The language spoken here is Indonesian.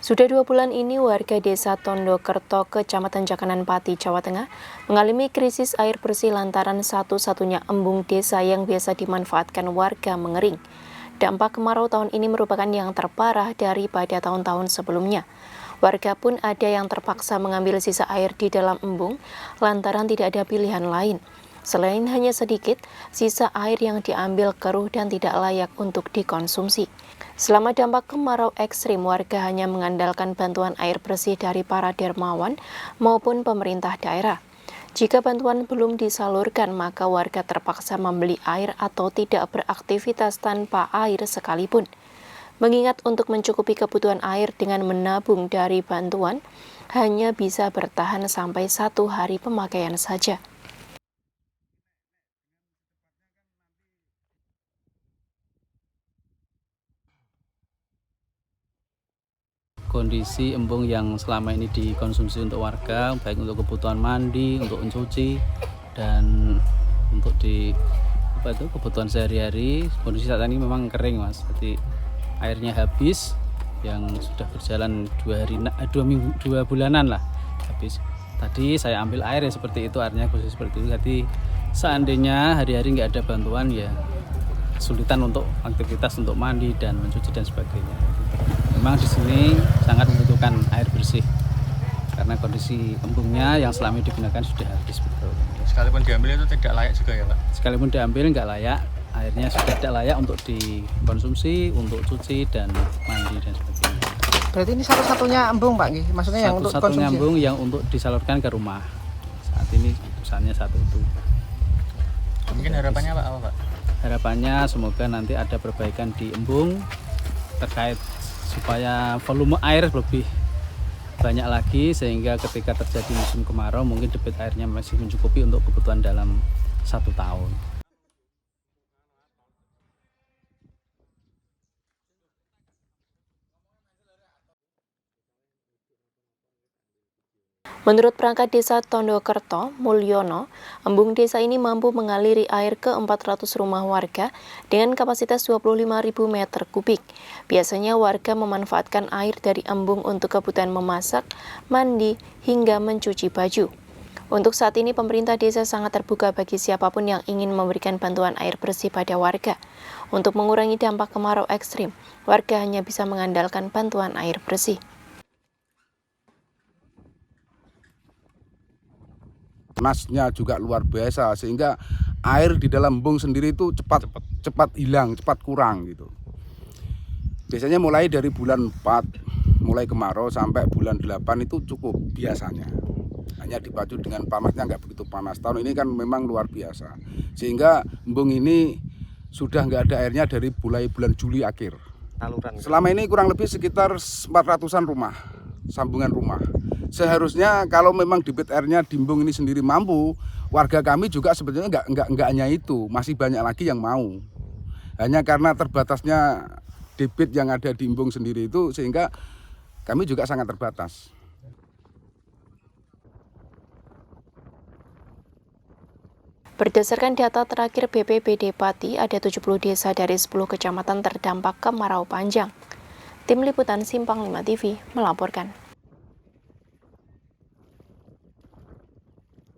Sudah 2 bulan ini warga desa Tondokerto, Kecamatan Jakanan Pati, Jawa Tengah, mengalami krisis air bersih lantaran satu-satunya embung desa yang biasa dimanfaatkan warga mengering. Dampak kemarau tahun ini merupakan yang terparah daripada tahun-tahun sebelumnya. Warga pun ada yang terpaksa mengambil sisa air di dalam embung lantaran tidak ada pilihan lain. Selain hanya sedikit, sisa air yang diambil keruh dan tidak layak untuk dikonsumsi. Selama dampak kemarau ekstrim, warga hanya mengandalkan bantuan air bersih dari para dermawan maupun pemerintah daerah. Jika bantuan belum disalurkan, maka warga terpaksa membeli air atau tidak beraktivitas tanpa air sekalipun. Mengingat untuk mencukupi kebutuhan air dengan menabung dari bantuan, hanya bisa bertahan sampai 1 hari pemakaian saja. Kondisi embung yang selama ini dikonsumsi untuk warga, baik untuk kebutuhan mandi, untuk mencuci, dan untuk kebutuhan sehari-hari. Kondisi saat ini memang kering, Mas. Jadi airnya habis, yang sudah berjalan 2 bulanan lah habis. Tadi saya ambil air ya seperti itu, airnya khusus seperti itu. Jadi seandainya hari-hari nggak ada bantuan ya kesulitan untuk aktivitas untuk mandi dan mencuci dan sebagainya. Memang di sini sangat membutuhkan air bersih karena kondisi embungnya yang selama ini digunakan sudah habis, betul. Sekalipun diambil itu tidak layak juga ya, Pak? Sekalipun diambil nggak layak, airnya sudah tidak layak untuk dikonsumsi, untuk cuci dan mandi dan sebagainya. Berarti ini satu-satunya embung, Pak? Maksudnya yang untuk konsumsi? Satu-satunya embung yang untuk disalurkan ke rumah. Saat ini putusannya satu itu. Mungkin harapannya Pak apa, Pak? Harapannya semoga nanti ada perbaikan di embung terkait supaya volume air lebih banyak lagi sehingga ketika terjadi musim kemarau mungkin debit airnya masih mencukupi untuk kebutuhan dalam 1 tahun. Menurut perangkat desa Tondokerto, Mulyono, embung desa ini mampu mengaliri air ke 400 rumah warga dengan kapasitas 25.000 meter kubik. Biasanya warga memanfaatkan air dari embung untuk kebutuhan memasak, mandi, hingga mencuci baju. Untuk saat ini pemerintah desa sangat terbuka bagi siapapun yang ingin memberikan bantuan air bersih pada warga. Untuk mengurangi dampak kemarau ekstrim, warga hanya bisa mengandalkan bantuan air bersih. Panasnya juga luar biasa sehingga air di dalam embung sendiri itu cepat hilang, cepat kurang gitu. Biasanya mulai dari bulan 4 mulai kemarau sampai bulan 8 itu cukup biasanya. Hanya dipacu dengan panasnya nggak begitu panas. Tahun ini kan memang luar biasa. Sehingga embung ini sudah nggak ada airnya dari mulai bulan Juli akhir. Selama ini kurang lebih sekitar 400-an rumah, sambungan rumah. Seharusnya kalau memang debit airnya di embung ini sendiri mampu, warga kami juga sebetulnya nggak hanya itu, masih banyak lagi yang mau. Hanya karena terbatasnya debit yang ada di embung sendiri itu sehingga kami juga sangat terbatas. Berdasarkan data terakhir BPBD Pati, ada 70 desa dari 10 kecamatan terdampak kemarau panjang. Tim Liputan Simpang 5 TV melaporkan.